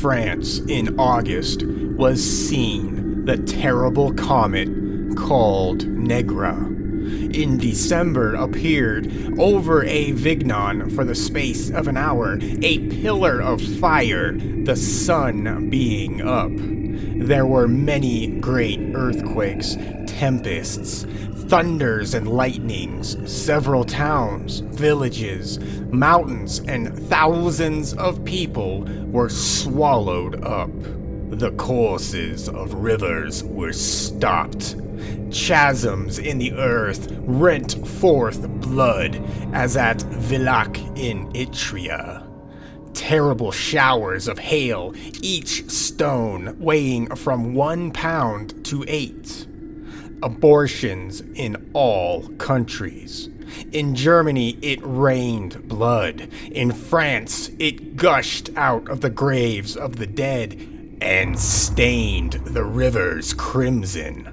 France in August was seen the terrible comet called Negra. In December appeared over Avignon for the space of an hour a pillar of fire, the sun being up. There were many great earthquakes, tempests, thunders and lightnings. Several towns, villages, mountains, and thousands of people were swallowed up. The courses of rivers were stopped. Chasms in the earth rent forth blood, as at Vilac in Itria. Terrible showers of hail, each stone weighing from 1 pound to 8. Abortions in all countries. In Germany, it rained blood. In France, it gushed out of the graves of the dead and stained the rivers crimson.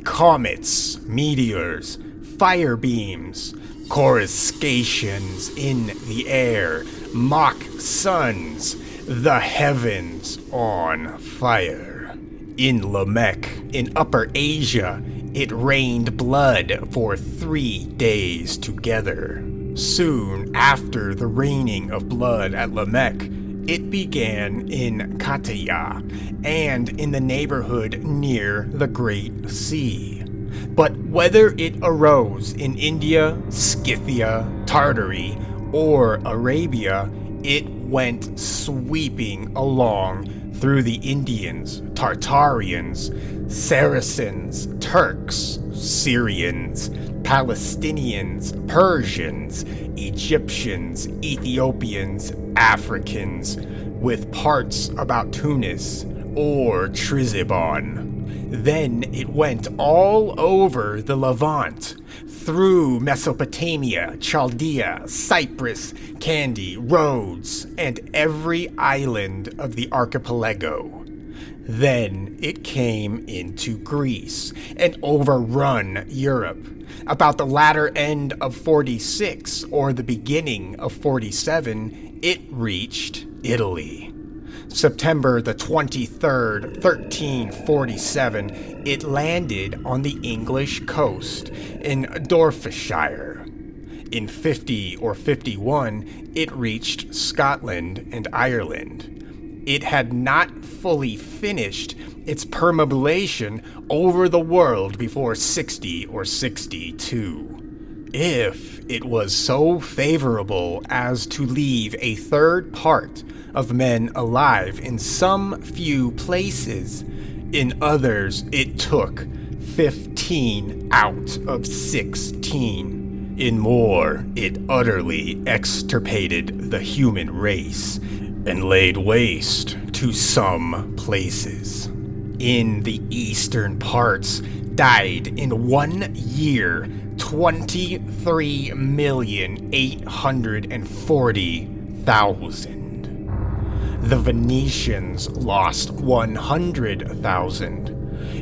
Comets, meteors, fire beams, coruscations in the air, mock suns, the heavens on fire. In Lamech, in Upper Asia, it rained blood for 3 days together. Soon after the raining of blood at Lamech, it began in Kataya and in the neighborhood near the Great Sea. But whether it arose in India, Scythia, Tartary, or Arabia, it went sweeping along through the Indians, Tartarians, Saracens, Turks, Syrians, Palestinians, Persians, Egyptians, Ethiopians, Africans, with parts about Tunis or Trizibon. Then it went all over the Levant, through Mesopotamia, Chaldea, Cyprus, Candy, Rhodes, and every island of the archipelago. Then it came into Greece and overrun Europe. About the latter end of 46 or the beginning of 47, it reached Italy. September the 23rd, 1347, it landed on the English coast in Dorsetshire. In 50 or 51, it reached Scotland and Ireland. It had not fully finished its perambulation over the world before 60 or 62. If it was so favorable as to leave a third part of men alive in some few places, in others it took 15 out of 16. In more, it utterly extirpated the human race and laid waste to some places. In the eastern parts, died in 1 year 23,840,000. The Venetians lost 100,000.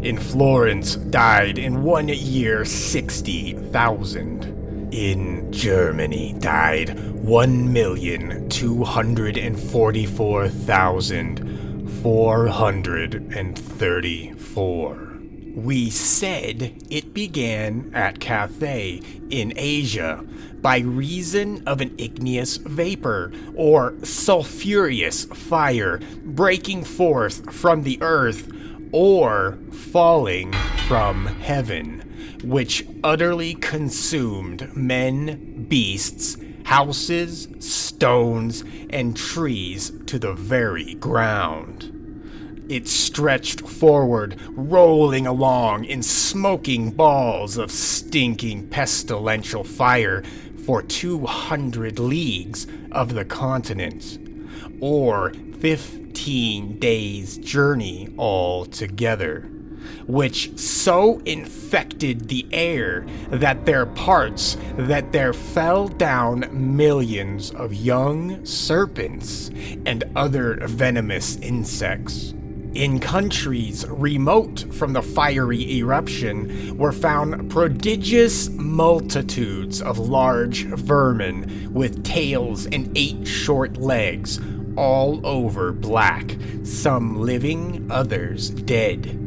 In Florence died in 1 year 60,000. In Germany died 1,244,434. We said it began at Cathay in Asia by reason of an igneous vapor or sulfurous fire breaking forth from the earth or falling from heaven, which utterly consumed men, beasts, houses, stones, and trees to the very ground. It stretched forward, rolling along in smoking balls of stinking pestilential fire for 200 leagues of the continent, or 15 days' journey altogether, which so infected the air that there fell down millions of young serpents and other venomous insects. In countries remote from the fiery eruption were found prodigious multitudes of large vermin with tails and 8 short legs, all over black, some living, others dead.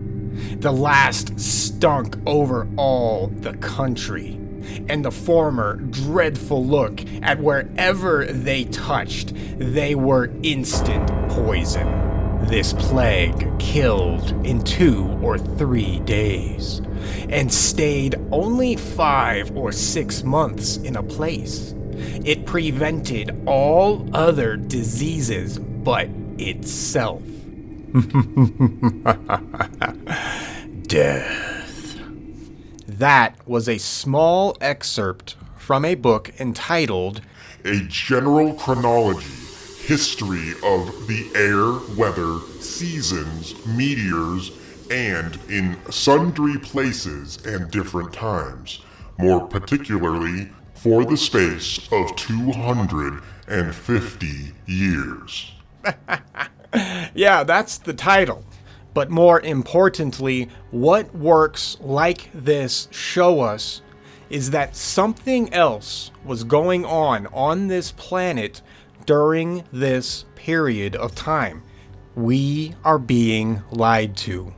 The last stunk over all the country, and the former dreadful look at wherever they touched, they were instant poison. This plague killed in 2 or 3 days, and stayed only 5 or 6 months in a place. It prevented all other diseases but itself. Death. That was a small excerpt from a book entitled A General Chronology, History of the Air, Weather, Seasons, Meteors, and in Sundry Places and Different Times, more particularly for the space of 250 years. Yeah, that's the title. But more importantly, what works like this show us is that something else was going on this planet during this period of time. We are being lied to.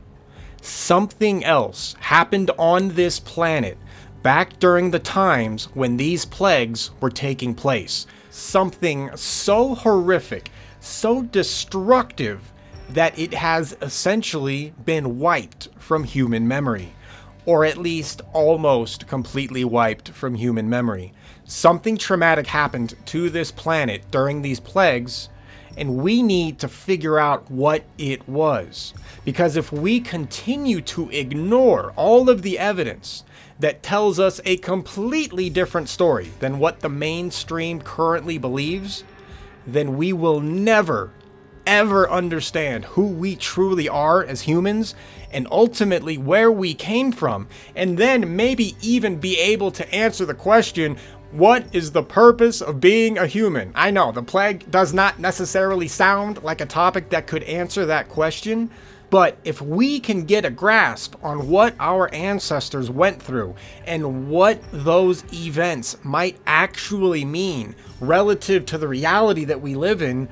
Something else happened on this planet back during the times when these plagues were taking place. Something so horrific, so destructive, that it has essentially been wiped from human memory, or at least almost completely wiped from human memory. Something traumatic happened to this planet during these plagues, and we need to figure out what it was. Because if we continue to ignore all of the evidence that tells us a completely different story than what the mainstream currently believes, then we will never ever understand who we truly are as humans, and ultimately where we came from, and then maybe even be able to answer the question, what is the purpose of being a human? I know, the plague does not necessarily sound like a topic that could answer that question, but if we can get a grasp on what our ancestors went through and what those events might actually mean relative to the reality that we live in,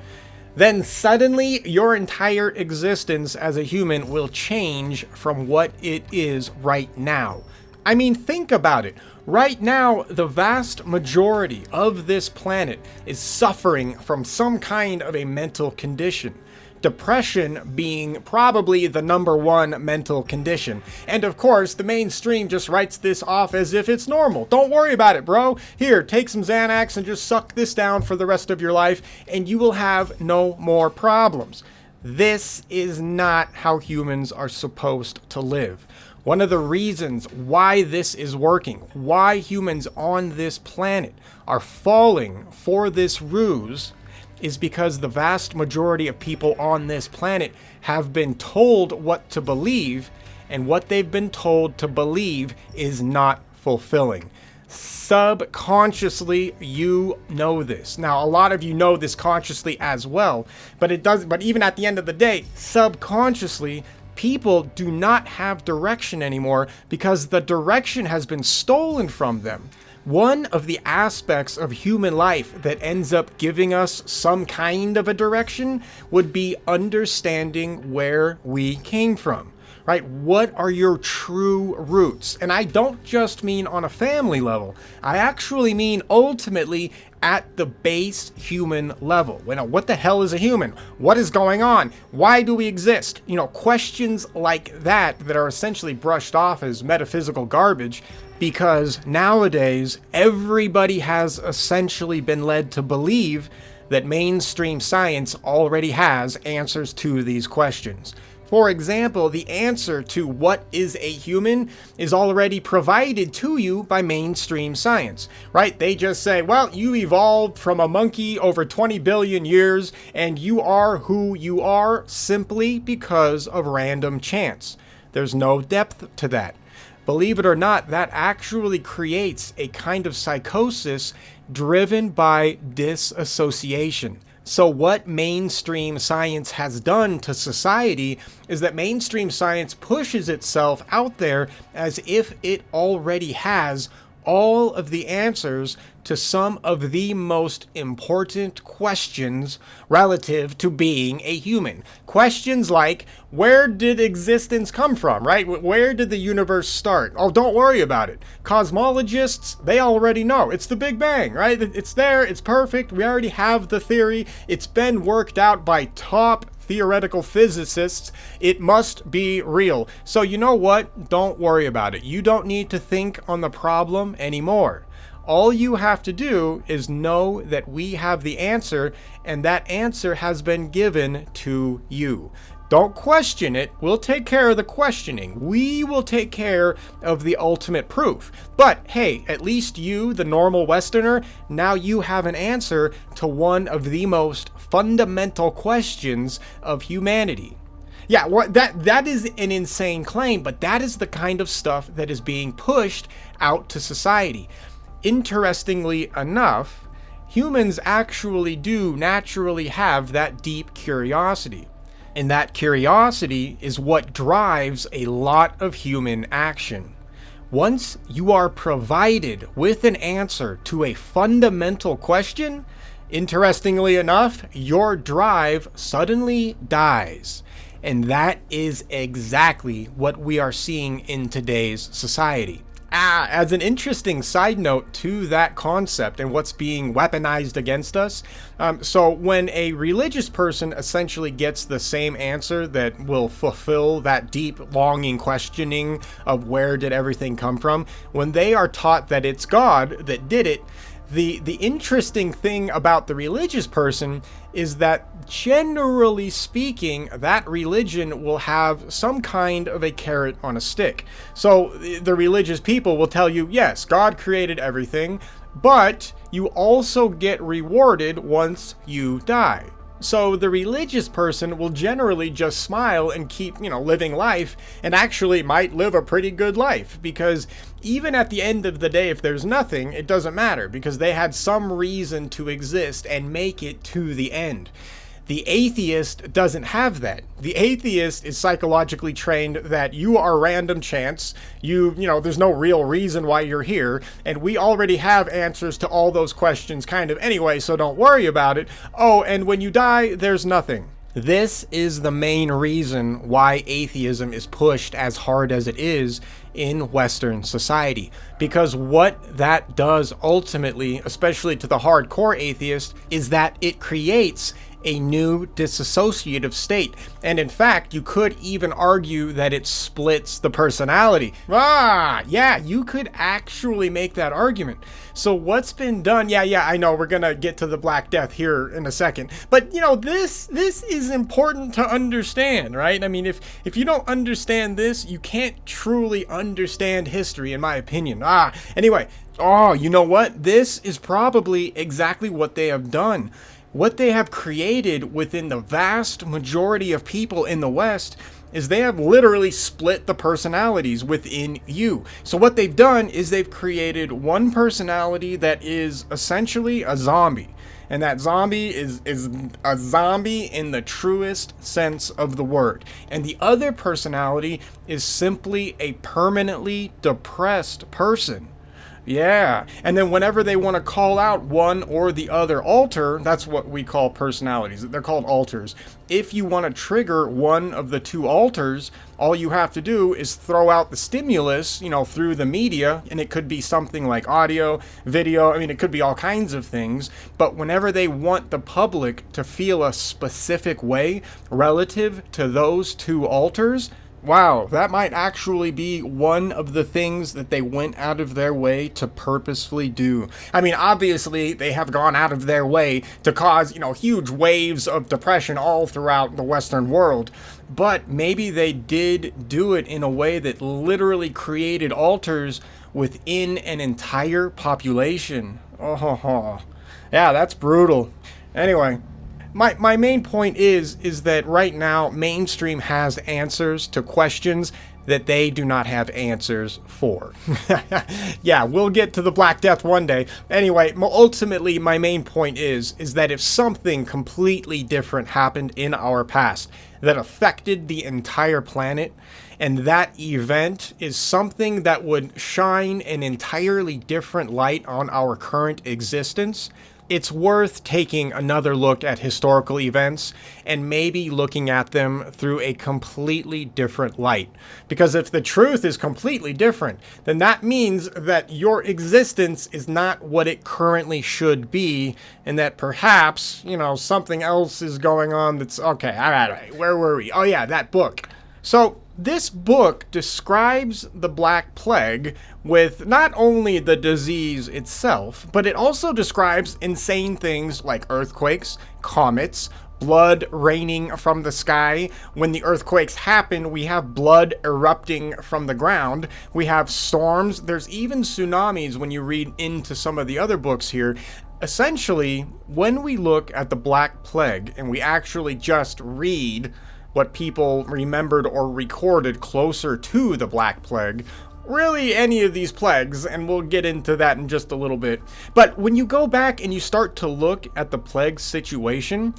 then suddenly your entire existence as a human will change from what it is right now. I mean, think about it. Right now, the vast majority of this planet is suffering from some kind of a mental condition. Depression being probably the #1 mental condition. And of course, the mainstream just writes this off as if it's normal. Don't worry about it, bro. Here, take some Xanax and just suck this down for the rest of your life, and you will have no more problems. This is not how humans are supposed to live. One of the reasons why this is working, why humans on this planet are falling for this ruse, is because the vast majority of people on this planet have been told what to believe, and what they've been told to believe is not fulfilling. Subconsciously, you know this. Now, a lot of you know this consciously as well, but even at the end of the day, subconsciously, people do not have direction anymore because the direction has been stolen from them. One of the aspects of human life that ends up giving us some kind of a direction would be understanding where we came from, right? What are your true roots? And I don't just mean on a family level. I actually mean ultimately at the base human level. What the hell is a human? What is going on? Why do we exist? Questions like that are essentially brushed off as metaphysical garbage, because nowadays everybody has essentially been led to believe that mainstream science already has answers to these questions. For example, the answer to what is a human is already provided to you by mainstream science, right? They just say, well, you evolved from a monkey over 20 billion years, and you are who you are simply because of random chance. There's no depth to that. Believe it or not, that actually creates a kind of psychosis driven by disassociation. So what mainstream science has done to society is that mainstream science pushes itself out there as if it already has all of the answers to some of the most important questions relative to being a human. Questions like, where did existence come from, right? Where did the universe start? Oh, don't worry about it. Cosmologists, they already know. It's the Big Bang, right? It's there, it's perfect. We already have the theory. It's been worked out by top theoretical physicists. It must be real. So you know what? Don't worry about it. You don't need to think on the problem anymore. All you have to do is know that we have the answer, and that answer has been given to you. Don't question it. We'll take care of the questioning. We will take care of the ultimate proof. But hey, at least you, the normal Westerner, now you have an answer to one of the most fundamental questions of humanity. Yeah, that is an insane claim, but that is the kind of stuff that is being pushed out to society. Interestingly enough, humans actually do naturally have that deep curiosity. And that curiosity is what drives a lot of human action. Once you are provided with an answer to a fundamental question, interestingly enough, your drive suddenly dies. And that is exactly what we are seeing in today's society. As an interesting side note to that concept and what's being weaponized against us, so when a religious person essentially gets the same answer that will fulfill that deep longing questioning of where did everything come from, when they are taught that it's God that did it, the interesting thing about the religious person is that generally speaking, that religion will have some kind of a carrot on a stick. So the religious people will tell you, yes, God created everything, but you also get rewarded once you die. So the religious person will generally just smile and keep, living life, and actually might live a pretty good life, because even at the end of the day, if there's nothing, it doesn't matter, because they had some reason to exist and make it to the end. The atheist doesn't have that. The atheist is psychologically trained that you are random chance. There's no real reason why you're here. And we already have answers to all those questions kind of anyway, so don't worry about it. Oh, and when you die, there's nothing. This is the main reason why atheism is pushed as hard as it is in Western society. Because what that does ultimately, especially to the hardcore atheist, is that it creates a new dissociative state. And in fact, you could even argue that it splits the personality. Yeah, you could actually make that argument. So what's been done, I know we're gonna get to the Black Death here in a second, but this is important to understand, right? I mean, if you don't understand this, you can't truly understand history, in my opinion. Anyway, you know what? This is probably exactly what they have done. What they have created within the vast majority of people in the West is they have literally split the personalities within you. So what they've done is they've created one personality that is essentially a zombie. And that zombie is a zombie in the truest sense of the word. And the other personality is simply a permanently depressed person. Yeah, and then whenever they want to call out one or the other alter, that's what we call personalities. They're called alters. If you want to trigger one of the two alters, all you have to do is throw out the stimulus, through the media, and it could be something like audio, video, it could be all kinds of things. But whenever they want the public to feel a specific way relative to those two alters, wow, that might actually be one of the things that they went out of their way to purposefully do. Obviously, they have gone out of their way to cause, huge waves of depression all throughout the Western world. But maybe they did do it in a way that literally created alters within an entire population. Yeah, that's brutal. Anyway. My main point is that right now mainstream has answers to questions that they do not have answers for. Yeah, we'll get to the Black Death one day. Anyway, ultimately, my main point is that if something completely different happened in our past that affected the entire planet, and that event is something that would shine an entirely different light on our current existence, it's worth taking another look at historical events and maybe looking at them through a completely different light. Because if the truth is completely different, then that means that your existence is not what it currently should be, and that perhaps, something else is going on that's, okay, all right, where were we? Oh yeah, that book. So, this book describes the Black Plague with not only the disease itself, but it also describes insane things like earthquakes, comets, blood raining from the sky. When the earthquakes happen, we have blood erupting from the ground. We have storms. There's even tsunamis when you read into some of the other books here. Essentially, when we look at the Black Plague and we actually just read what people remembered or recorded closer to the Black Plague, really any of these plagues, and we'll get into that in just a little bit. But when you go back and you start to look at the plague situation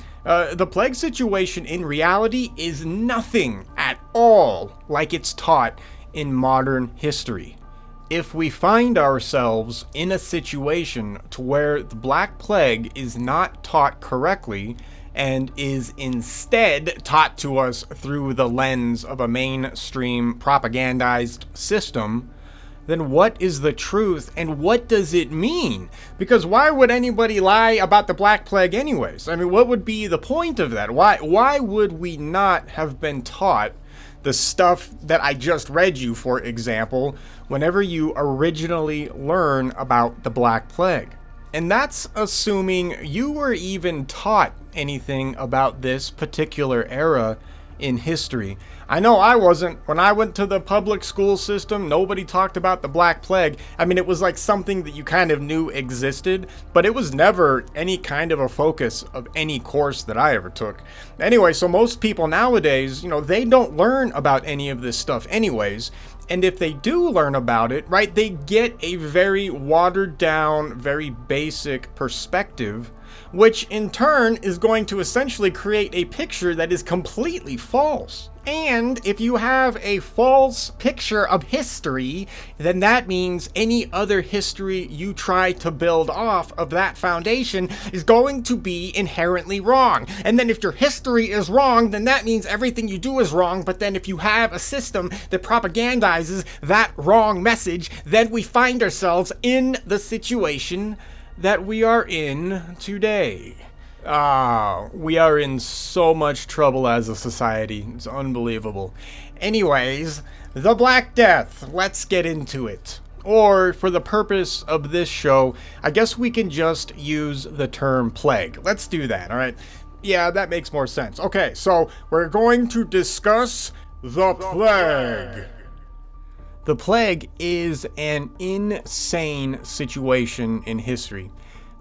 in reality is nothing at all like it's taught in modern history. If we find ourselves in a situation to where the Black Plague is not taught correctly, and is instead taught to us through the lens of a mainstream propagandized system, then what is the truth and what does it mean? Because why would anybody lie about the Black Plague anyways? I mean, what would be the point of that? Why would we not have been taught the stuff that I just read you, for example, whenever you originally learn about the Black Plague? And that's assuming you were even taught anything about this particular era in history. I know I wasn't. When I went to the public school system, nobody talked about the Black Plague. I mean, it was like something that you kind of knew existed, but it was never any kind of a focus of any course that I ever took. Anyway, so most people nowadays, they don't learn about any of this stuff anyways. And if they do learn about it, right, they get a very watered down, very basic perspective, which in turn is going to essentially create a picture that is completely false. And if you have a false picture of history, then that means any other history you try to build off of that foundation is going to be inherently wrong. And then if your history is wrong, then that means everything you do is wrong. But then if you have a system that propagandizes that wrong message, then we find ourselves in the situation that we are in today. We are in so much trouble as a society. It's unbelievable. Anyways, the Black Death. Let's get into it. Or, for the purpose of this show, I guess we can just use the term plague. Let's do that, alright? Yeah, that makes more sense. Okay, so we're going to discuss the plague. The plague is an insane situation in history.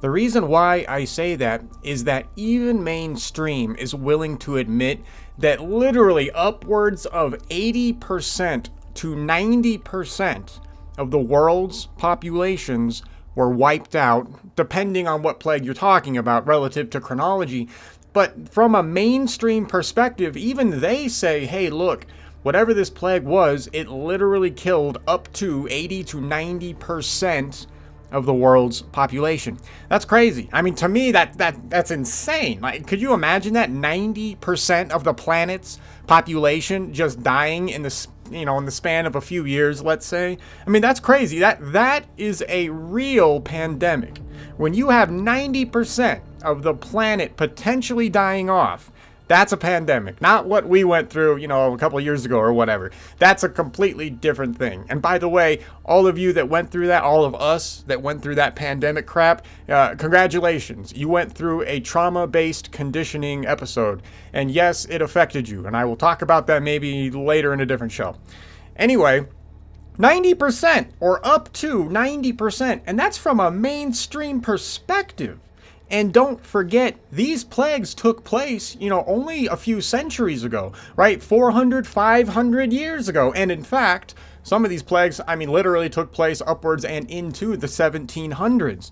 The reason why I say that is that even mainstream is willing to admit that literally upwards of 80% to 90% of the world's populations were wiped out, depending on what plague you're talking about relative to chronology. But from a mainstream perspective, even they say, hey, look, whatever this plague was, it literally killed up to 80 to 90% of the world's population. That's crazy. I mean, to me, that's insane. Like, could you imagine that 90% of the planet's population just dying in the in the span of a few years, let's say? I mean, that's crazy. That is a real pandemic. When you have 90% of the planet potentially dying off, that's a pandemic, not what we went through, a couple of years ago or whatever. That's a completely different thing. And by the way, all of you that went through that, all of us that went through that pandemic crap, congratulations. You went through a trauma-based conditioning episode. And yes, it affected you. And I will talk about that maybe later in a different show. Anyway, 90% or up to 90%. And that's from a mainstream perspective. And don't forget, these plagues took place, only a few centuries ago, right? 400, 500 years ago. And in fact, some of these plagues, literally took place upwards and into the 1700s.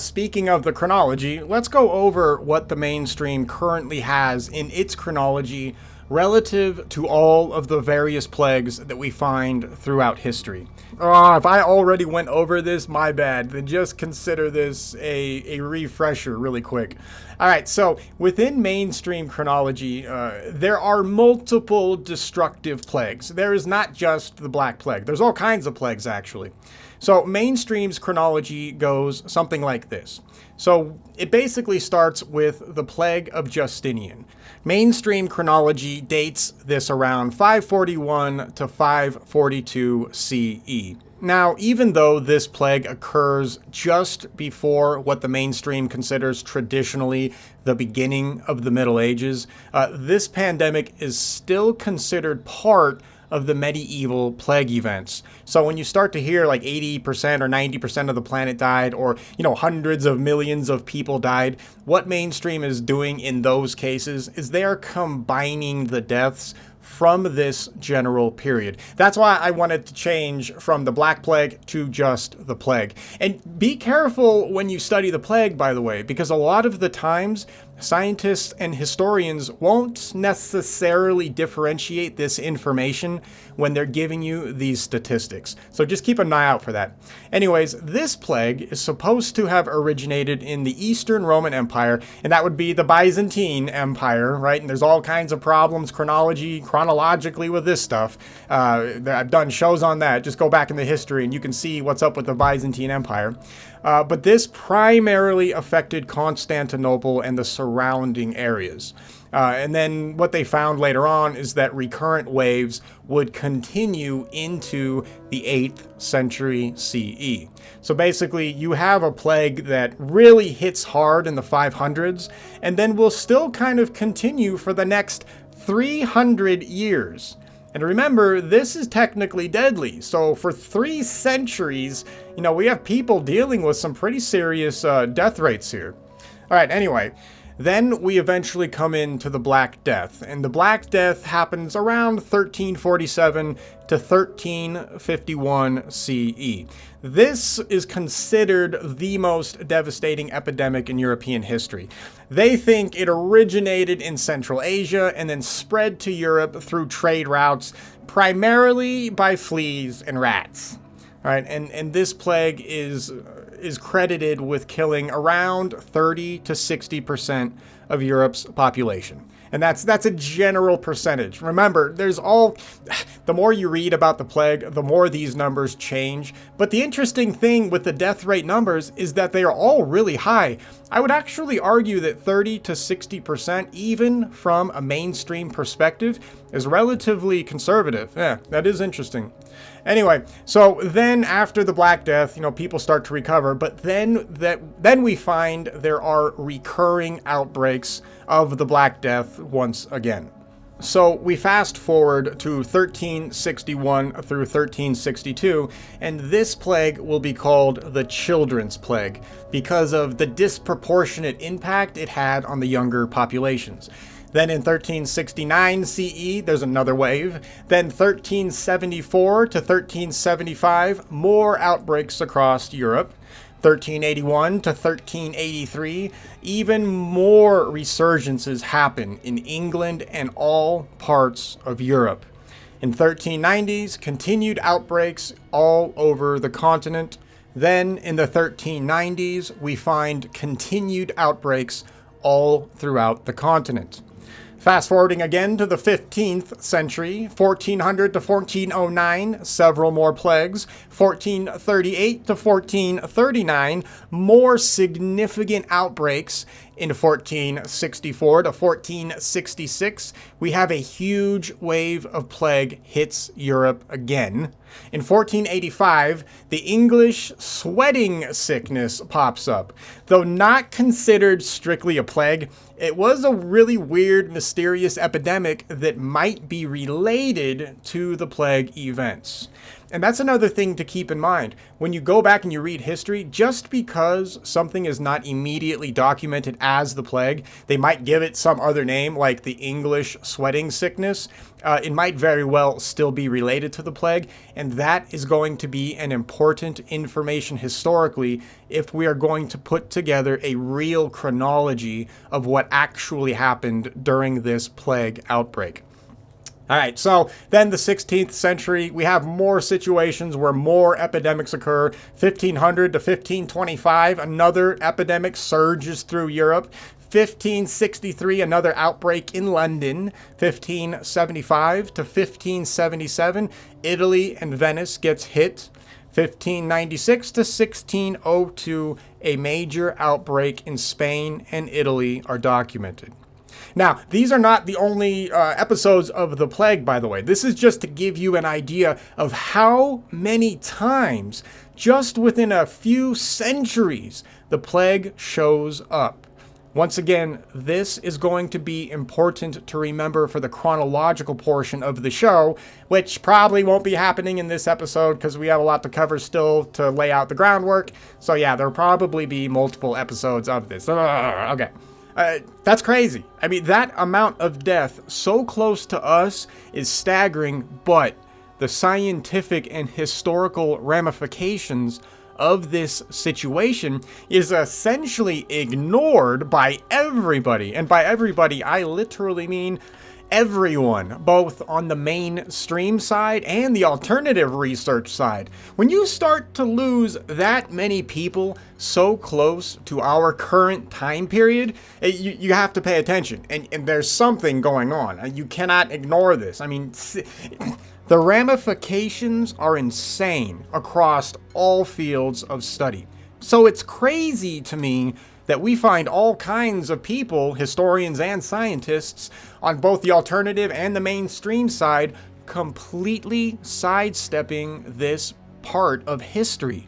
Speaking of the chronology, let's go over what the mainstream currently has in its chronology relative to all of the various plagues that we find throughout history. If I already went over this, my bad. Then just consider this a refresher really quick. All right, so within mainstream chronology, there are multiple destructive plagues. There is not just the Black Plague. There's all kinds of plagues, actually. So mainstream's chronology goes something like this. So it basically starts with the Plague of Justinian. Mainstream chronology dates this around 541 to 542 CE. Now, even though this plague occurs just before what the mainstream considers traditionally the beginning of the Middle Ages, this pandemic is still considered part of the medieval plague events. So when you start to hear like 80% or 90% of the planet died, or hundreds of millions of people died, what mainstream is doing in those cases is they are combining the deaths from this general period. That's why I wanted to change from the Black Plague to just the plague. And be careful when you study the plague, by the way, because a lot of the times scientists and historians won't necessarily differentiate this information when they're giving you these statistics. So just keep an eye out for that. Anyways, this plague is supposed to have originated in the Eastern Roman Empire, and that would be the Byzantine Empire, right? And there's all kinds of problems chronologically with this stuff. I've done shows on that. Just go back in the history and you can see what's up with the Byzantine Empire. But this primarily affected Constantinople and the surrounding areas. And then what they found later on is that recurrent waves would continue into the 8th century CE. So basically, you have a plague that really hits hard in the 500s, and then will still kind of continue for the next 300 years. And remember, this is technically deadly. So for 3 centuries, we have people dealing with some pretty serious death rates here. All right, anyway, then we eventually come into the Black Death. And the Black Death happens around 1347 to 1351 CE. This is considered the most devastating epidemic in European history. They think it originated in Central Asia and then spread to Europe through trade routes, primarily by fleas and rats. All right, and this plague is credited with killing around 30 to 60% of Europe's population. And that's a general percentage. Remember, the more you read about the plague, the more these numbers change. But the interesting thing with the death rate numbers is that they are all really high. I would actually argue that 30 to 60%, even from a mainstream perspective, is relatively conservative. Yeah, that is interesting. Anyway, so then after the Black Death, people start to recover, but then we find there are recurring outbreaks of the Black Death once again. So we fast forward to 1361 through 1362, and this plague will be called the Children's Plague because of the disproportionate impact it had on the younger populations. Then in 1369 CE, there's another wave. Then 1374 to 1375, more outbreaks across Europe. 1381 to 1383, even more resurgences happen in England and all parts of Europe. In 1390s, continued outbreaks all over the continent. Then in the 1390s, we find continued outbreaks all throughout the continent. Fast forwarding again to the 15th century, 1400 to 1409, several more plagues. 1438 to 1439, more significant outbreaks. In 1464 to 1466, we have a huge wave of plague hits Europe again. In 1485, the English sweating sickness pops up. Though not considered strictly a plague, it was a really weird, mysterious epidemic that might be related to the plague events. And that's another thing to keep in mind. When you go back and you read history, just because something is not immediately documented as the plague, they might give it some other name, like the English sweating sickness. It might very well still be related to the plague, and that is going to be an important information historically if we are going to put together a real chronology of what actually happened during this plague outbreak. All right, so then the 16th century, we have more situations where more epidemics occur. 1500 to 1525, another epidemic surges through Europe. 1563, another outbreak in London. 1575 to 1577, Italy and Venice gets hit. 1596 to 1602, a major outbreak in Spain and Italy are documented. Now, these are not the only episodes of the plague, by the way. This is just to give you an idea of how many times, just within a few centuries, the plague shows up. Once again, this is going to be important to remember for the chronological portion of the show, which probably won't be happening in this episode because we have a lot to cover still to lay out the groundwork. So yeah, there'll probably be multiple episodes of this. Okay. That's crazy. I mean, that amount of death so close to us is staggering, but the scientific and historical ramifications of this situation is essentially ignored by everybody. And by everybody, I literally mean everyone, both on the mainstream side and the alternative research side. When you start to lose that many people so close to our current time period, you have to pay attention. And there's something going on. You cannot ignore this. I mean, the ramifications are insane across all fields of study. So it's crazy to me that we find all kinds of people, historians and scientists, on both the alternative and the mainstream side, completely sidestepping this part of history.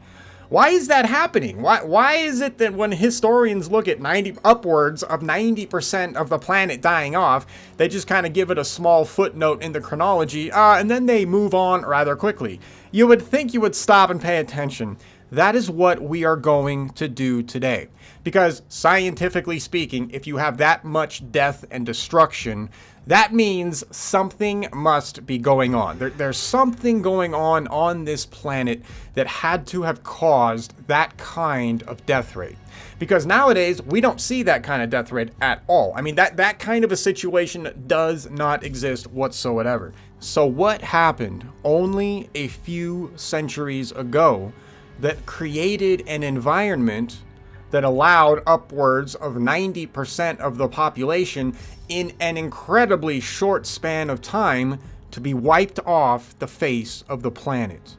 Why is that happening? Why is it that when historians look at upwards of 90% of the planet dying off, they just kind of give it a small footnote in the chronology, and then they move on rather quickly? You would think you would stop and pay attention. That is what we are going to do today. Because scientifically speaking, if you have that much death and destruction, that means something must be going on. There's something going on this planet that had to have caused that kind of death rate. Because nowadays, we don't see that kind of death rate at all. I mean, that kind of a situation does not exist whatsoever. So what happened only a few centuries ago that created an environment that allowed upwards of 90% of the population in an incredibly short span of time to be wiped off the face of the planet?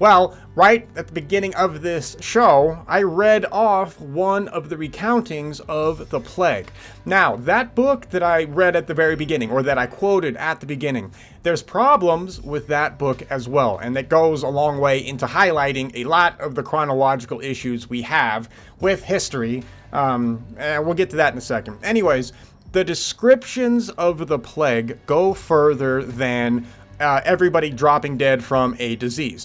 Well, right at the beginning of this show, I read off one of the recountings of the plague. Now, that book that I read at the very beginning, or that I quoted at the beginning, there's problems with that book as well, and that goes a long way into highlighting a lot of the chronological issues we have with history, and we'll get to that in a second. Anyways, the descriptions of the plague go further than everybody dropping dead from a disease.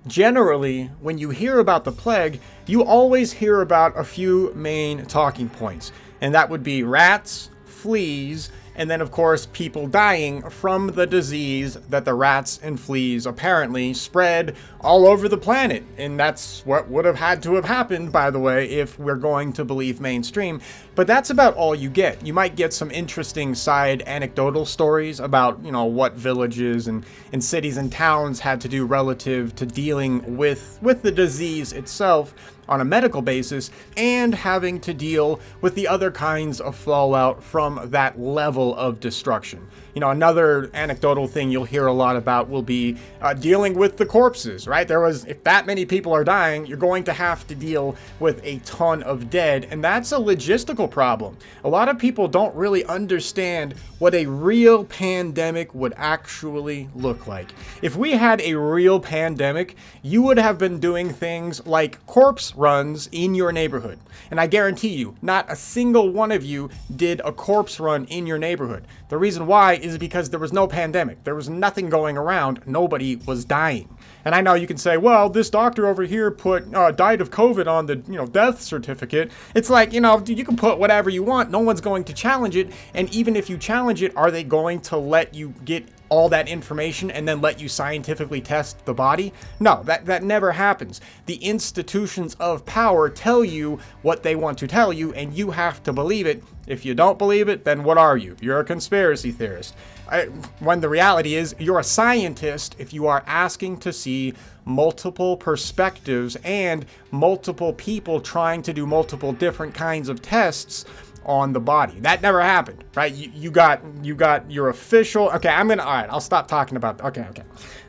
Generally, when you hear about the plague, you always hear about a few main talking points, and that would be rats, fleas, and then of course people dying from the disease that the rats and fleas apparently spread all over the planet. And that's what would have had to have happened, by the way, if we're going to believe mainstream. But that's about all you get. You might get some interesting side anecdotal stories about, what villages and cities and towns had to do relative to dealing with the disease itself on a medical basis, and having to deal with the other kinds of fallout from that level of destruction. Another anecdotal thing you'll hear a lot about will be dealing with the corpses, right? If that many people are dying, you're going to have to deal with a ton of dead, and that's a logistical problem. A lot of people don't really understand what a real pandemic would actually look like. If we had a real pandemic, you would have been doing things like corpse runs in your neighborhood. And I guarantee you, not a single one of you did a corpse run in your neighborhood. The reason why is because there was no pandemic. There was nothing going around. Nobody was dying. And I know you can say, well, this doctor over here put died of COVID on the death certificate. It's like, you can put whatever you want. No one's going to challenge it. And even if you challenge it, are they going to let you get all that information and then let you scientifically test the body? No, that never happens. The institutions of power tell you what they want to tell you, and you have to believe it. If you don't believe it, then what are you? You're a conspiracy theorist. When the reality is, you're a scientist if you are asking to see multiple perspectives and multiple people trying to do multiple different kinds of tests on the body. That never happened, right? You got your official, okay, all right, I'll stop talking about, okay.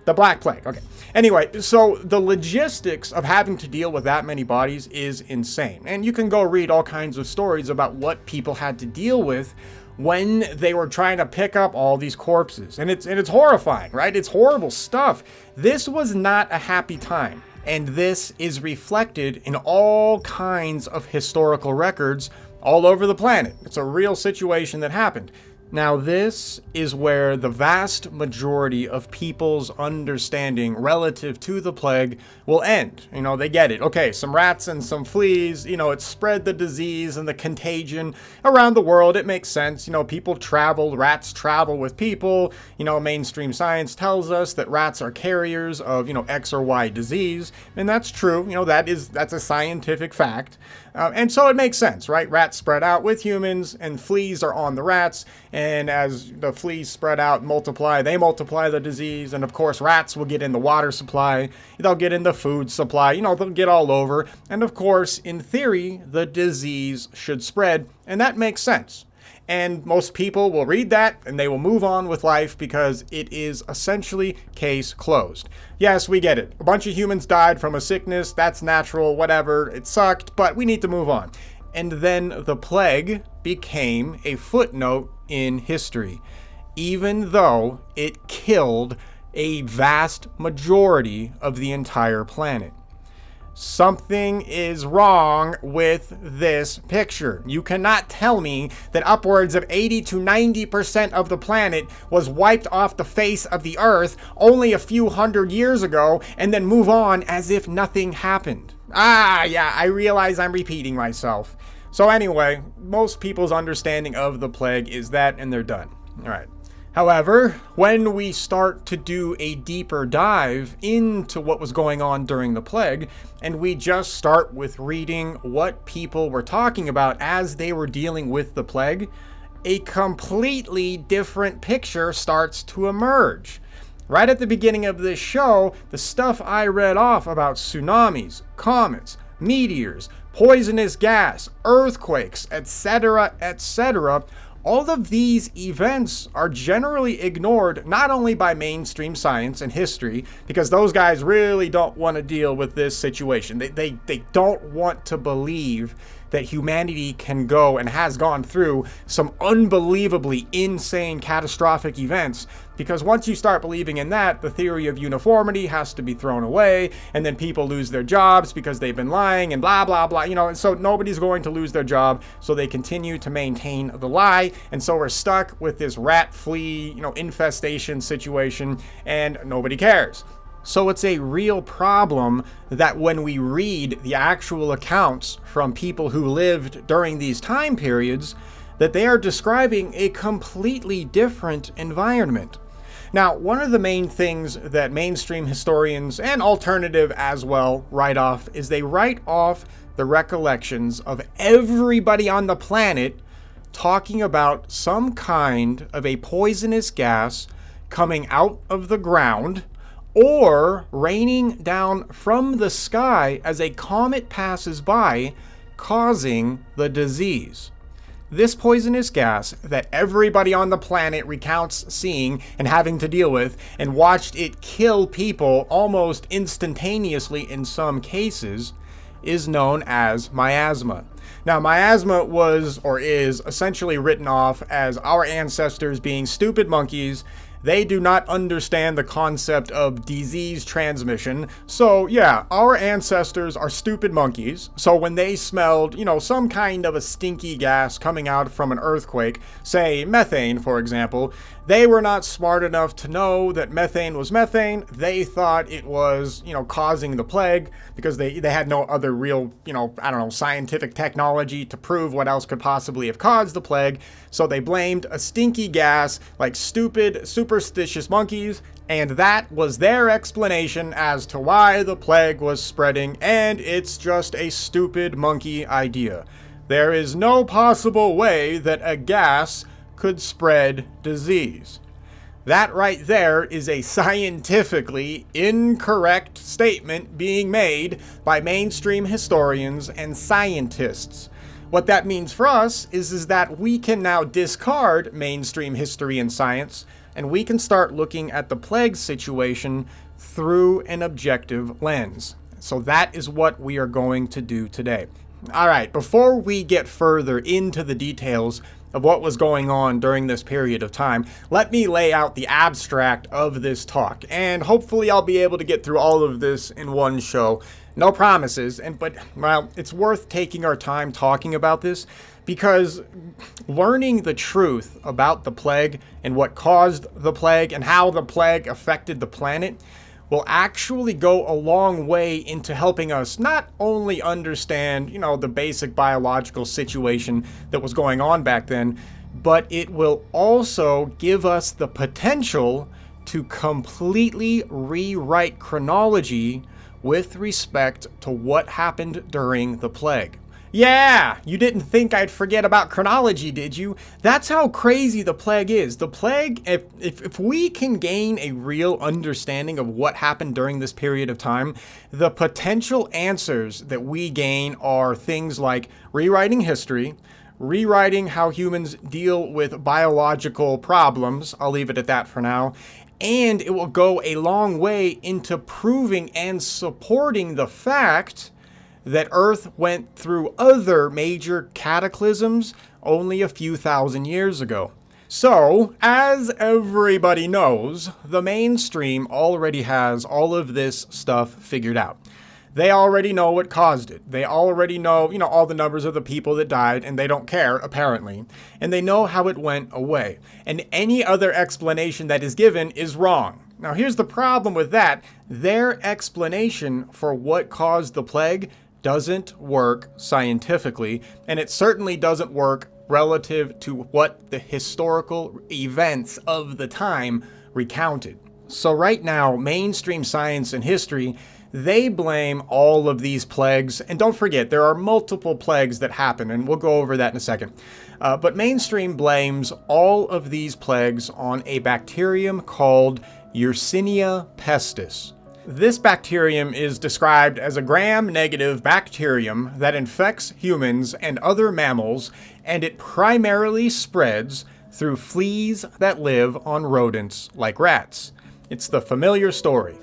The Black Plague, okay. Anyway, so the logistics of having to deal with that many bodies is insane. And you can go read all kinds of stories about what people had to deal with when they were trying to pick up all these corpses. And it's horrifying, right? It's horrible stuff. This was not a happy time. And this is reflected in all kinds of historical records all over the planet. It's a real situation that happened. Now, this is where the vast majority of people's understanding relative to the plague will end. They get it. Okay, some rats and some fleas, it spread the disease and the contagion around the world. It makes sense. People travel, rats travel with people. Mainstream science tells us that rats are carriers of, X or Y disease. And that's true. That's a scientific fact. And so it makes sense, right? Rats spread out with humans and fleas are on the rats. And as the fleas spread out, multiply, they multiply the disease. And of course, rats will get in the water supply. They'll get in the food supply. They'll get all over. And of course, in theory, the disease should spread. And that makes sense. And most people will read that and they will move on with life because it is essentially case closed. Yes, we get it. A bunch of humans died from a sickness. That's natural, whatever. It sucked, but we need to move on. And then the plague became a footnote in history, even though it killed a vast majority of the entire planet. Something is wrong with this picture. You cannot tell me that upwards of 80 to 90% of the planet was wiped off the face of the earth only a few hundred years ago and then move on as if nothing happened. Yeah, I realize I'm repeating myself. So anyway, most people's understanding of the plague is that, and they're done. All right. However, when we start to do a deeper dive into what was going on during the plague, and we just start with reading what people were talking about as they were dealing with the plague, a completely different picture starts to emerge. Right at the beginning of this show, the stuff I read off about tsunamis, comets, meteors, poisonous gas, earthquakes, etc., all of these events are generally ignored not only by mainstream science and history, because those guys really don't want to deal with this situation. They don't want to believe that humanity can go and has gone through some unbelievably insane catastrophic events, because once you start believing in that, the theory of uniformity has to be thrown away, and then people lose their jobs because they've been lying and blah, blah, blah, and so nobody's going to lose their job, so they continue to maintain the lie, and so we're stuck with this rat flea, infestation situation, and nobody cares. So it's a real problem that when we read the actual accounts from people who lived during these time periods, that they are describing a completely different environment. Now, one of the main things that mainstream historians and alternative as well write off is they write off the recollections of everybody on the planet talking about some kind of a poisonous gas coming out of the ground or raining down from the sky as a comet passes by, causing the disease. This poisonous gas that everybody on the planet recounts seeing and having to deal with, and watched it kill people almost instantaneously in some cases, is known as miasma. Now, miasma was or is essentially written off as our ancestors being stupid monkeys They do not understand the concept of disease transmission. So yeah, our ancestors are stupid monkeys. So when they smelled, some kind of a stinky gas coming out from an earthquake, say methane, for example, they were not smart enough to know that methane was methane. They thought it was, causing the plague because they had no other real, scientific technology to prove what else could possibly have caused the plague. So they blamed a stinky gas like stupid, superstitious monkeys, and that was their explanation as to why the plague was spreading, and it's just a stupid monkey idea. There is no possible way that a gas could spread disease. That right there is a scientifically incorrect statement being made by mainstream historians and scientists. What that means for us is that we can now discard mainstream history and science, and we can start looking at the plague situation through an objective lens. So that is what we are going to do today. All right, before we get further into the details of what was going on during this period of time, let me lay out the abstract of this talk, and hopefully I'll be able to get through all of this in one show. No promises, but it's worth taking our time talking about this, because learning the truth about the plague and what caused the plague and how the plague affected the planet will actually go a long way into helping us not only understand, the basic biological situation that was going on back then, but it will also give us the potential to completely rewrite chronology with respect to what happened during the plague. Yeah, you didn't think I'd forget about chronology, did you? That's how crazy the plague is. The plague, if we can gain a real understanding of what happened during this period of time, the potential answers that we gain are things like rewriting history, rewriting how humans deal with biological problems. I'll leave it at that for now. And it will go a long way into proving and supporting the fact that Earth went through other major cataclysms only a few thousand years ago. So, as everybody knows, the mainstream already has all of this stuff figured out. They already know what caused it. They already know, all the numbers of the people that died, and they don't care, apparently. And they know how it went away. And any other explanation that is given is wrong. Now, here's the problem with that. Their explanation for what caused the plague doesn't work scientifically, and it certainly doesn't work relative to what the historical events of the time recounted. So right now, mainstream science and history, they blame all of these plagues, and don't forget, there are multiple plagues that happen, and we'll go over that in a second. But mainstream blames all of these plagues on a bacterium called Yersinia pestis. This bacterium is described as a gram-negative bacterium that infects humans and other mammals, and it primarily spreads through fleas that live on rodents like rats. It's the familiar story.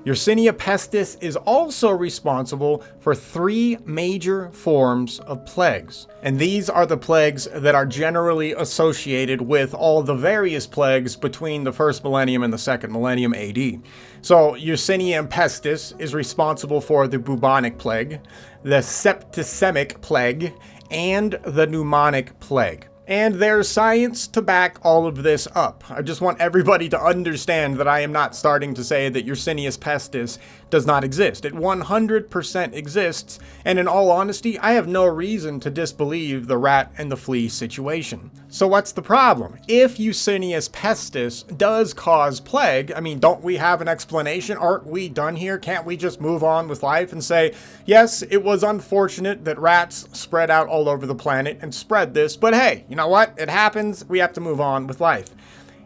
Yersinia pestis is also responsible for 3 major forms of plagues. And these are the plagues that are generally associated with all the various plagues between the first millennium and the second millennium AD. So Yersinia pestis is responsible for the bubonic plague, the septicemic plague, and the pneumonic plague. And there's science to back all of this up. I just want everybody to understand that I am not starting to say that Yersinia pestis does not exist. It 100% exists, and in all honesty, I have no reason to disbelieve the rat and the flea situation. So what's the problem? If Yersinia pestis does cause plague, don't we have an explanation? Aren't we done here? Can't we just move on with life and say, yes, it was unfortunate that rats spread out all over the planet and spread this, but hey, you know what? It happens. We have to move on with life.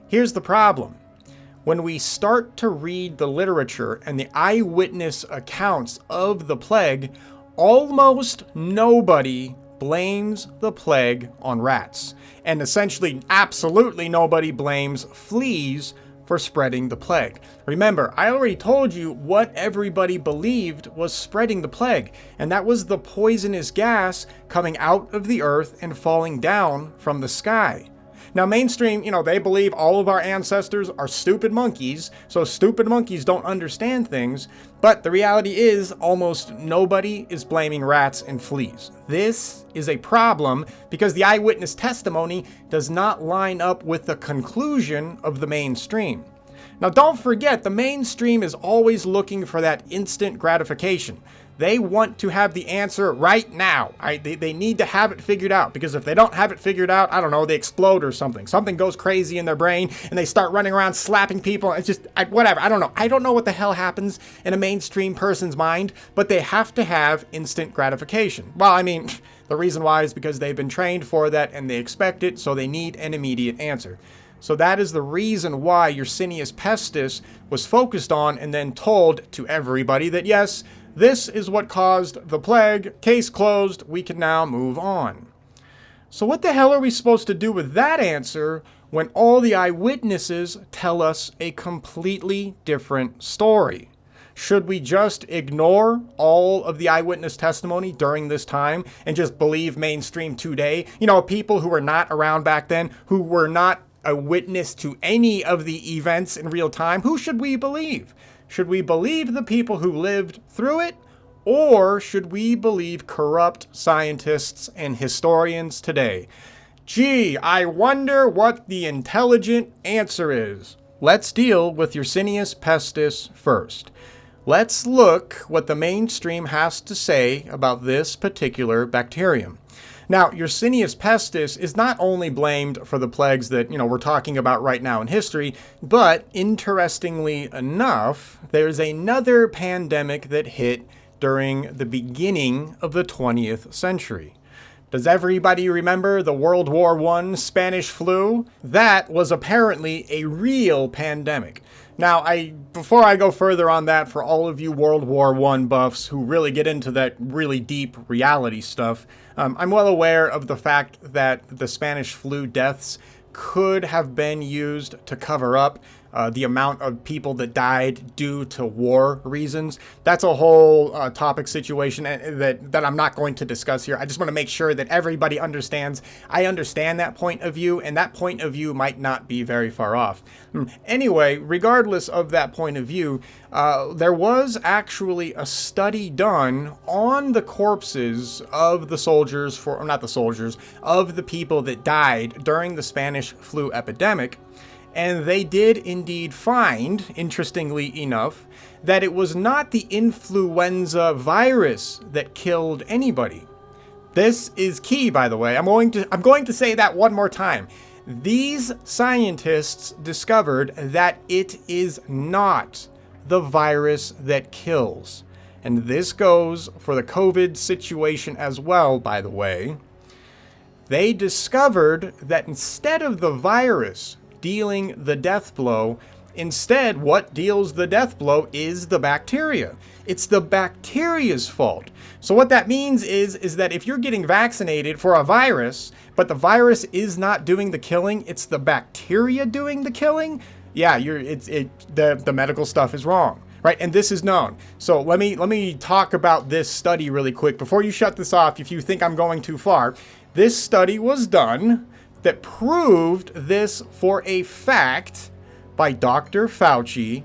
Here's the problem. When we start to read the literature and the eyewitness accounts of the plague, almost nobody blames the plague on rats. And essentially, absolutely nobody blames fleas for spreading the plague. Remember, I already told you what everybody believed was spreading the plague, and that was the poisonous gas coming out of the earth and falling down from the sky. Now, mainstream, they believe all of our ancestors are stupid monkeys, so stupid monkeys don't understand things, but the reality is almost nobody is blaming rats and fleas. This is a problem because the eyewitness testimony does not line up with the conclusion of the mainstream. Now, don't forget, the mainstream is always looking for that instant gratification. They want to have the answer right now. They need to have it figured out, because if they don't have it figured out, I don't know, they explode or something. Something goes crazy in their brain and they start running around slapping people. It's just, whatever. I don't know. I don't know what the hell happens in a mainstream person's mind, but they have to have instant gratification. Well, I mean, the reason why is because they've been trained for that and they expect it, so they need an immediate answer. So that is the reason why Yersinia pestis was focused on and then told to everybody that yes, this is what caused the plague, case closed, we can now move on. So what the hell are we supposed to do with that answer when all the eyewitnesses tell us a completely different story? Should we just ignore all of the eyewitness testimony during this time and just believe mainstream today? People who were not around back then, who were not a witness to any of the events in real time. Who should we believe? Should we believe the people who lived through it? Or should we believe corrupt scientists and historians today? Gee, I wonder what the intelligent answer is. Let's deal with Yersinia pestis first. Let's look what the mainstream has to say about this particular bacterium. Now, Yersinia pestis is not only blamed for the plagues that, we're talking about right now in history, but interestingly enough, there's another pandemic that hit during the beginning of the 20th century. Does everybody remember the World War I Spanish flu? That was apparently a real pandemic. Now, before I go further on that, for all of you World War I buffs who really get into that really deep reality stuff, I'm well aware of the fact that the Spanish flu deaths could have been used to cover up the amount of people that died due to war reasons. That's a whole topic situation that I'm not going to discuss here. I just want to make sure that everybody understands. I understand that point of view, and that point of view might not be very far off. Anyway, regardless of that point of view, there was actually a study done on the corpses of the soldiers, of the people that died during the Spanish flu epidemic. And they did indeed find, interestingly enough, that it was not the influenza virus that killed anybody. This is key, by the way. I'm going to say that one more time. These scientists discovered that it is not the virus that kills. And this goes for the COVID situation as well, by the way. They discovered that instead of the virus dealing the death blow, instead what deals the death blow is the bacteria. It's the bacteria's fault. So what that means is that if you're getting vaccinated for a virus, but the virus is not doing the killing, it's the bacteria doing the killing, yeah, the medical stuff is wrong. Right, and this is known. So let me talk about this study really quick before you shut this off if you think I'm going too far. This study was done that proved this for a fact by Dr. Fauci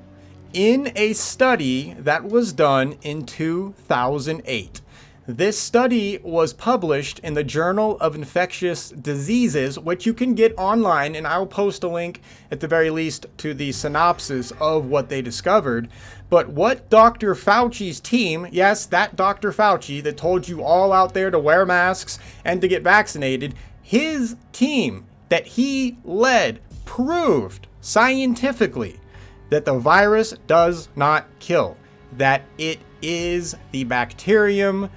in a study that was done in 2008. This study was published in the Journal of Infectious Diseases, which you can get online, and I'll post a link at the very least to the synopsis of what they discovered. But what Dr. Fauci's team, yes, that Dr. Fauci that told you all out there to wear masks and to get vaccinated, his team that he led proved scientifically that the virus does not kill, that it is the bacterium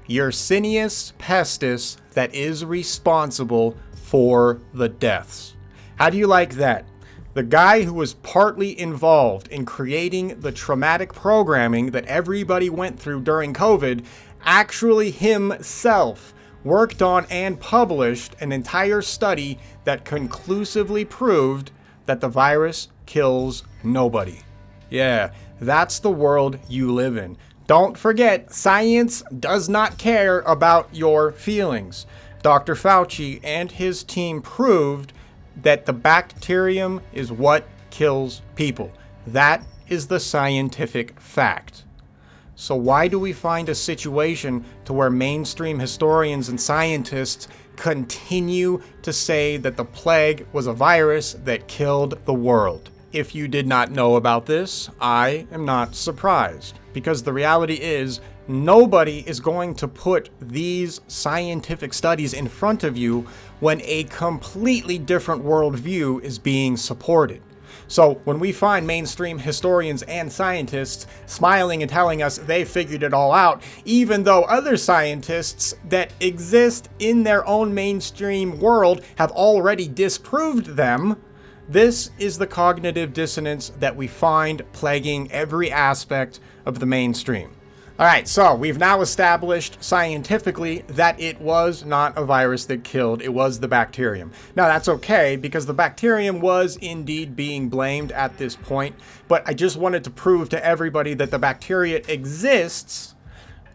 Yersinia pestis that is responsible for the deaths. How do you like that? The guy who was partly involved in creating the traumatic programming that everybody went through during COVID actually himself worked on and published an entire study that conclusively proved that the virus kills nobody. Yeah, that's the world you live in. Don't forget, science does not care about your feelings. Dr. Fauci and his team proved that the bacterium is what kills people. That is the scientific fact. So why do we find a situation to where mainstream historians and scientists continue to say that the plague was a virus that killed the world? If you did not know about this, I am not surprised, because the reality is nobody is going to put these scientific studies in front of you when a completely different worldview is being supported. So when we find mainstream historians and scientists smiling and telling us they figured it all out, even though other scientists that exist in their own mainstream world have already disproved them, this is the cognitive dissonance that we find plaguing every aspect of the mainstream. All right, so we've now established scientifically that it was not a virus that killed, it was the bacterium. Now that's okay, because the bacterium was indeed being blamed at this point, but I just wanted to prove to everybody that the bacteria exists,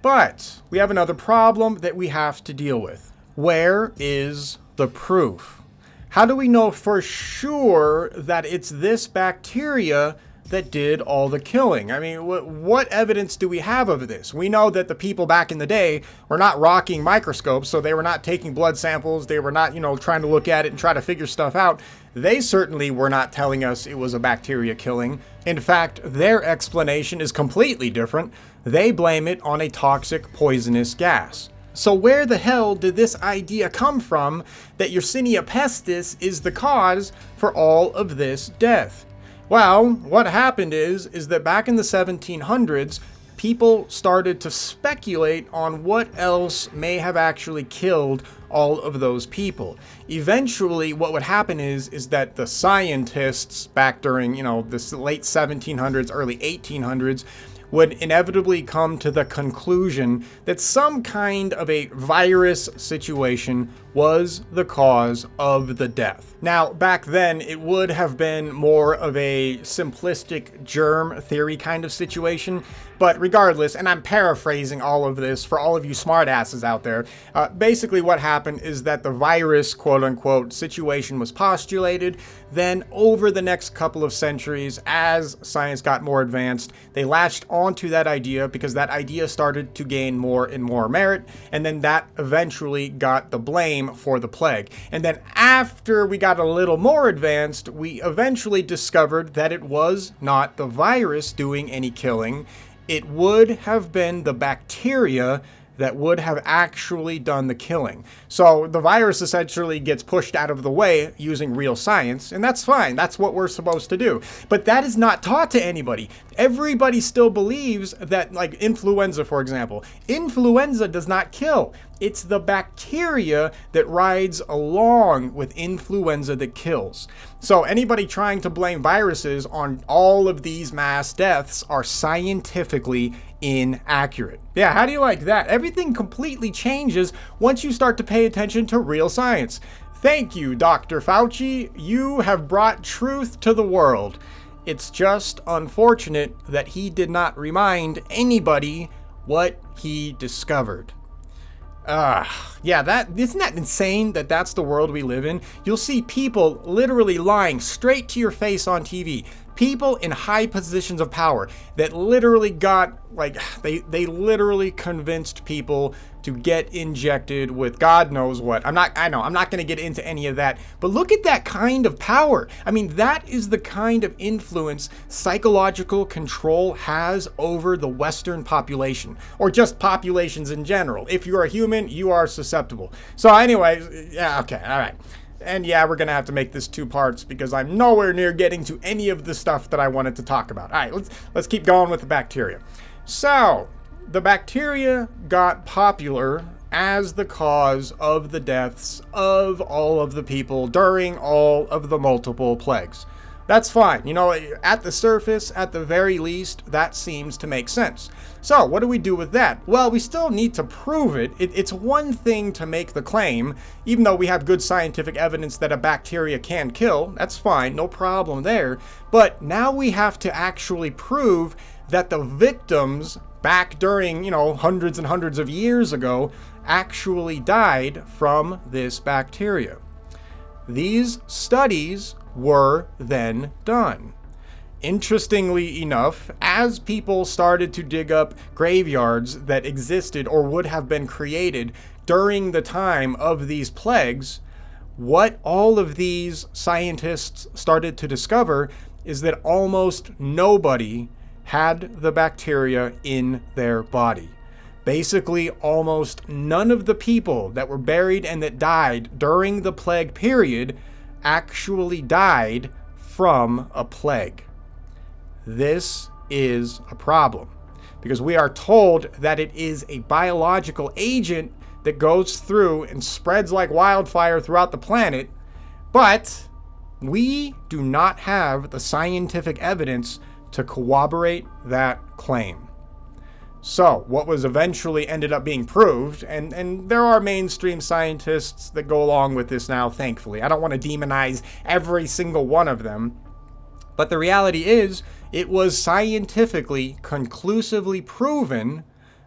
but we have another problem that we have to deal with. Where is the proof? How do we know for sure that it's this bacteria that did all the killing? I mean, what evidence do we have of this? We know that the people back in the day were not rocking microscopes, so they were not taking blood samples, they were not, trying to look at it and try to figure stuff out. They certainly were not telling us it was a bacteria killing. In fact, their explanation is completely different. They blame it on a toxic, poisonous gas. So where the hell did this idea come from that Yersinia pestis is the cause for all of this death? Well, what happened is that back in the 1700s, people started to speculate on what else may have actually killed all of those people. Eventually, what would happen is that the scientists back during, the late 1700s, early 1800s, would inevitably come to the conclusion that some kind of a virus situation was the cause of the death. Now, back then, it would have been more of a simplistic germ theory kind of situation, but regardless, and I'm paraphrasing all of this for all of you smartasses out there, basically what happened is that the virus, quote-unquote, situation was postulated. Then over the next couple of centuries, as science got more advanced, they latched onto that idea because that idea started to gain more and more merit, and then that eventually got the blame for the plague. And then after we got a little more advanced, we eventually discovered that it was not the virus doing any killing. It would have been the bacteria that would have actually done the killing. So the virus essentially gets pushed out of the way using real science, and that's fine. That's what we're supposed to do. But that is not taught to anybody. Everybody still believes that, like influenza, for example, influenza does not kill. It's the bacteria that rides along with influenza that kills. So anybody trying to blame viruses on all of these mass deaths are scientifically inaccurate. Yeah, how do you like that? Everything completely changes once you start to pay attention to real science. Thank you, Dr. Fauci. You have brought truth to the world. It's just unfortunate that he did not remind anybody what he discovered. Yeah, isn't that insane that that's the world we live in? You'll see people literally lying straight to your face on TV. People in high positions of power that literally got, they literally convinced people to get injected with God knows what. I'm not going to get into any of that, but look at that kind of power. I mean, that is the kind of influence psychological control has over the Western population, or just populations in general. If you're a human, you are susceptible. So anyway, yeah, okay, all right. And yeah, we're going to have to make this 2 parts because I'm nowhere near getting to any of the stuff that I wanted to talk about. All right, let's keep going with the bacteria. So, the bacteria got popular as the cause of the deaths of all of the people during all of the multiple plagues. That's fine. At the surface, at the very least, that seems to make sense. So what do we do with that? Well, we still need to prove it. It's one thing to make the claim, even though we have good scientific evidence that a bacteria can kill. That's fine, no problem there. But now we have to actually prove that the victims back during, hundreds and hundreds of years ago actually died from this bacteria. These studies were then done. Interestingly enough, as people started to dig up graveyards that existed or would have been created during the time of these plagues, what all of these scientists started to discover is that almost nobody had the bacteria in their body. Basically, almost none of the people that were buried and that died during the plague period actually died from a plague. This is a problem because we are told that it is a biological agent that goes through and spreads like wildfire throughout the planet, but we do not have the scientific evidence to corroborate that claim. So, what was eventually ended up being proved, and there are mainstream scientists that go along with this now, thankfully. I don't want to demonize every single one of them, but the reality is, it was scientifically, conclusively proven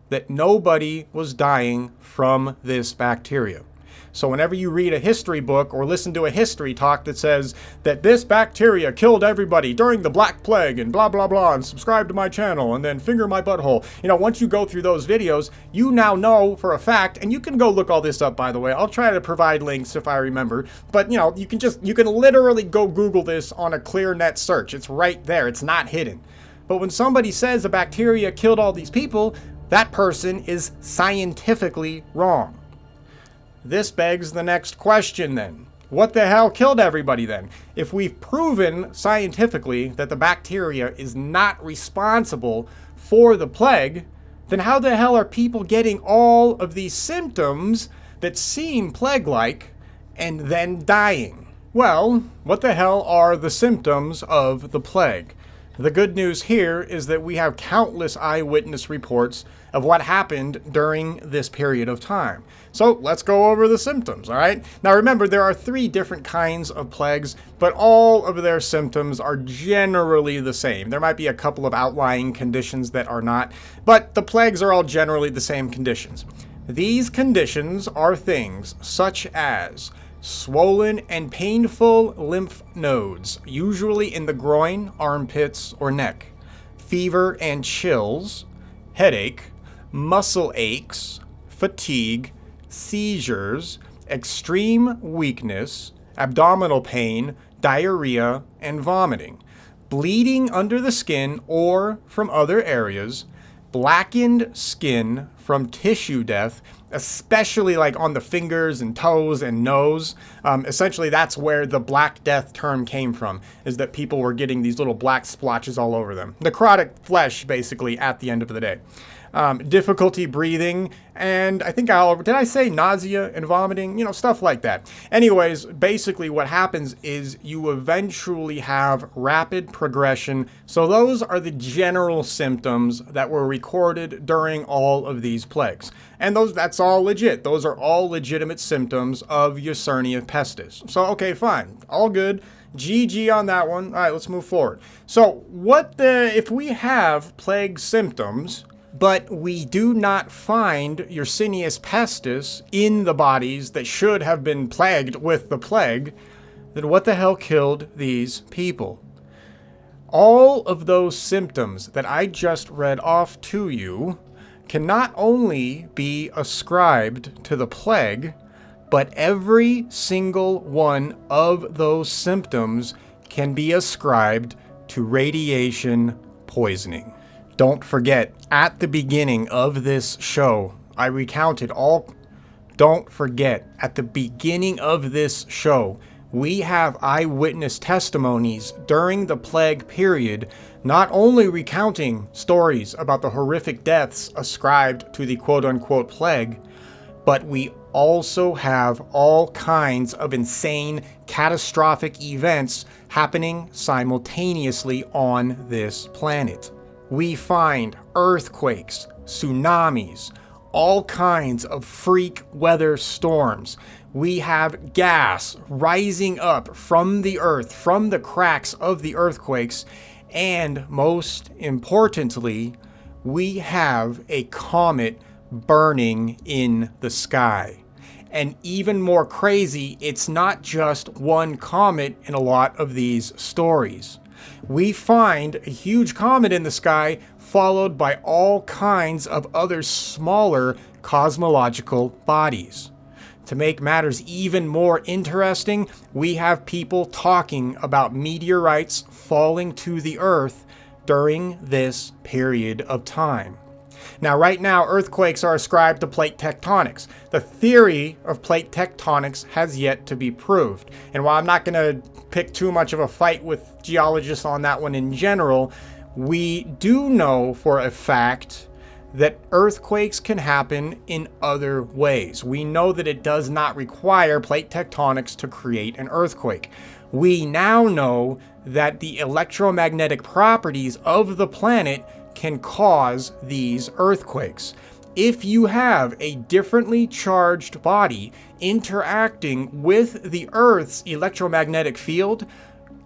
that nobody was dying from this bacteria. So whenever you read a history book or listen to a history talk that says that this bacteria killed everybody during the Black Plague and blah, blah, blah, and subscribe to my channel and then finger my butthole, once you go through those videos, you now know for a fact, and you can go look all this up, by the way. I'll try to provide links if I remember, but you can literally go Google this on a clear net search. It's right there. It's not hidden. But when somebody says a bacteria killed all these people, that person is scientifically wrong. This begs the next question then. What the hell killed everybody then? If we've proven scientifically that the bacteria is not responsible for the plague, then how the hell are people getting all of these symptoms that seem plague-like and then dying? Well, what the hell are the symptoms of the plague? The good news here is that we have countless eyewitness reports of what happened during this period of time. So let's go over the symptoms, all right? Now remember, there are 3 different kinds of plagues, but all of their symptoms are generally the same. There might be a couple of outlying conditions that are not, but the plagues are all generally the same conditions. These conditions are things such as swollen and painful lymph nodes, usually in the groin, armpits, or neck, fever and chills, headache, muscle aches, fatigue, seizures, extreme weakness, abdominal pain, diarrhea, and vomiting, bleeding under the skin or from other areas, blackened skin from tissue death, especially like on the fingers and toes and nose. Essentially, that's where the Black Death term came from, is that people were getting these little black splotches all over them. Necrotic flesh, basically, at the end of the day. Difficulty breathing, and I think did I say nausea and vomiting? Stuff like that. Anyways, basically what happens is you eventually have rapid progression. So those are the general symptoms that were recorded during all of these plagues. And that's all legit. Those are all legitimate symptoms of Yersinia pestis. So, okay, fine. All good. GG on that one. All right, let's move forward. So if we have plague symptoms, but we do not find Yersinia pestis in the bodies that should have been plagued with the plague, then what the hell killed these people? All of those symptoms that I just read off to you can not only be ascribed to the plague, but every single one of those symptoms can be ascribed to radiation poisoning. Don't forget, at the beginning of this show, I recounted all. Don't forget, at the beginning of this show, we have eyewitness testimonies during the plague period, not only recounting stories about the horrific deaths ascribed to the quote-unquote plague, but we also have all kinds of insane, catastrophic events happening simultaneously on this planet. We find earthquakes, tsunamis, all kinds of freak weather storms. We have gas rising up from the earth, from the cracks of the earthquakes, And most importantly, we have a comet burning in the sky. And even more crazy, it's not just one comet in a lot of these stories. We find a huge comet in the sky followed by all kinds of other smaller cosmological bodies. To make matters even more interesting, we have people talking about meteorites falling to the Earth during this period of time. Now, right now, earthquakes are ascribed to plate tectonics. The theory of plate tectonics has yet to be proved. And while I'm not going to pick too much of a fight with geologists on that one in general, we do know for a fact that earthquakes can happen in other ways. We know that it does not require plate tectonics to create an earthquake. We now know that the electromagnetic properties of the planet can cause these earthquakes. If you have a differently charged body interacting with the Earth's electromagnetic field,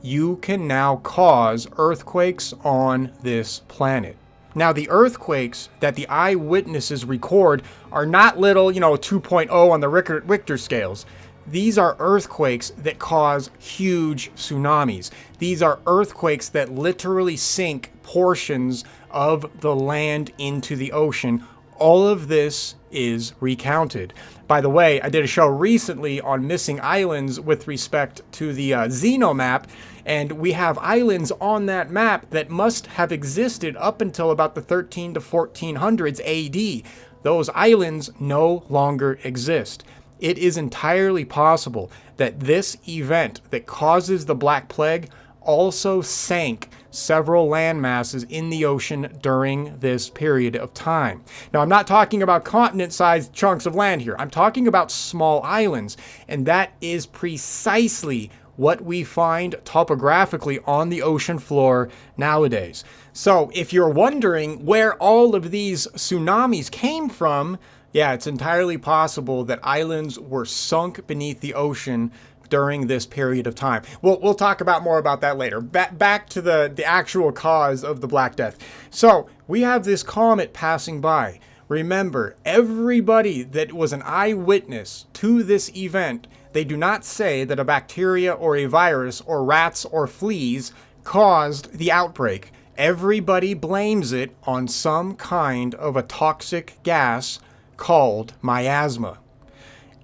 you can now cause earthquakes on this planet. Now, the earthquakes that the eyewitnesses record are not little, 2.0 on the Richter scales. These are earthquakes that cause huge tsunamis. These are earthquakes that literally sink portions of the land into the ocean. All of this is recounted. By the way, I did a show recently on missing islands with respect to the Xeno map, and we have islands on that map that must have existed up until about the 13 to 1400s AD. Those islands no longer exist. It is entirely possible that this event that causes the Black Plague also sank several land masses in the ocean during this period of time. Now, I'm not talking about continent-sized chunks of land here. I'm talking about small islands, and that is precisely what we find topographically on the ocean floor nowadays. So, if you're wondering where all of these tsunamis came from, yeah, it's entirely possible that islands were sunk beneath the ocean during this period of time. We'll talk about more about that later. Back to the actual cause of the Black Death. So we have this comet passing by. Remember, everybody that was an eyewitness to this event, they do not say that a bacteria or a virus or rats or fleas caused the outbreak. Everybody blames it on some kind of a toxic gas called miasma.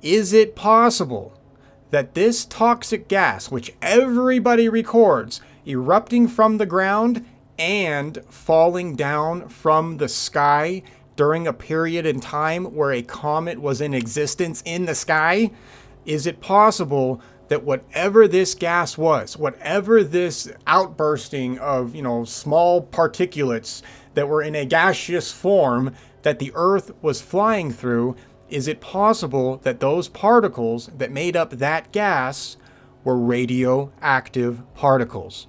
Is it possible that this toxic gas, which everybody records, erupting from the ground and falling down from the sky during a period in time where a comet was in existence in the sky, is it possible that whatever this gas was, whatever this outbursting of, small particulates that were in a gaseous form that the Earth was flying through, is it possible that those particles that made up that gas were radioactive particles?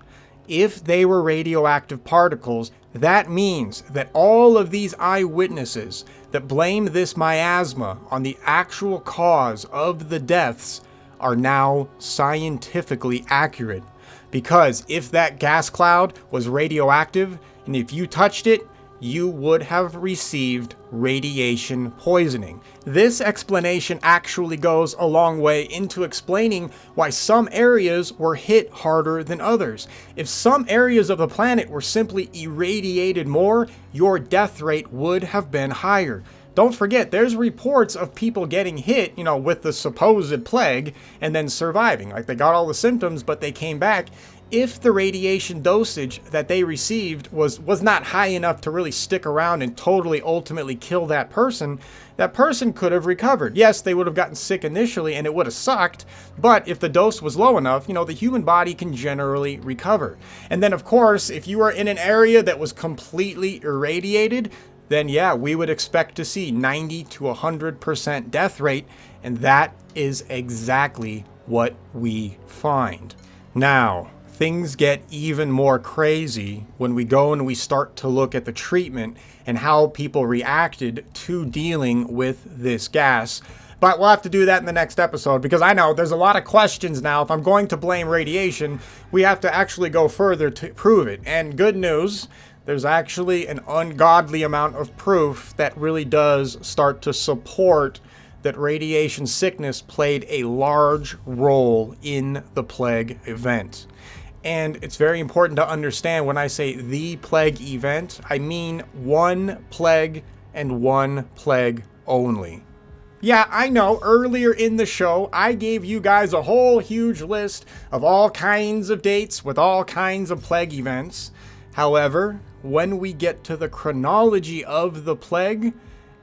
If they were radioactive particles, that means that all of these eyewitnesses that blame this miasma on the actual cause of the deaths are now scientifically accurate. Because if that gas cloud was radioactive, and if you touched it, you would have received radiation poisoning. This explanation actually goes a long way into explaining why some areas were hit harder than others. If some areas of the planet were simply irradiated more, your death rate would have been higher. Don't forget, there's reports of people getting hit, with the supposed plague and then surviving. Like, they got all the symptoms, but they came back. If the radiation dosage that they received was not high enough to really stick around and totally ultimately kill that person could have recovered. Yes, they would have gotten sick initially and it would have sucked, but if the dose was low enough, the human body can generally recover. And then, of course, if you are in an area that was completely irradiated, then yeah, we would expect to see 90 to 100% death rate, and that is exactly what we find. Now, things get even more crazy when we go and we start to look at the treatment and how people reacted to dealing with this gas. But we'll have to do that in the next episode, because I know there's a lot of questions now. If I'm going to blame radiation, we have to actually go further to prove it. And good news, there's actually an ungodly amount of proof that really does start to support that radiation sickness played a large role in the plague event. And it's very important to understand, when I say the plague event, I mean one plague and one plague only. Yeah, I know, earlier in the show, I gave you guys a whole huge list of all kinds of dates with all kinds of plague events. However, when we get to the chronology of the plague,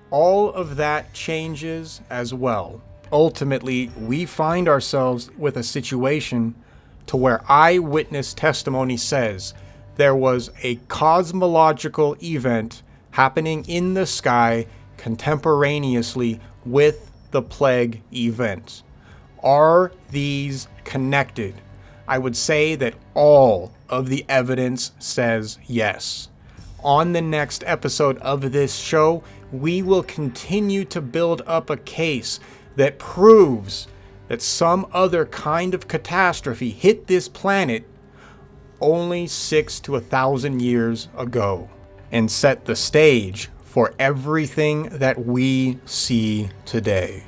all of that changes as well. Ultimately, we find ourselves with a situation to where eyewitness testimony says there was a cosmological event happening in the sky contemporaneously with the plague event. Are these connected? I would say that all of the evidence says yes. On the next episode of this show, we will continue to build up a case that proves that some other kind of catastrophe hit this planet only 6 to 1,000 years ago, and set the stage for everything that we see today.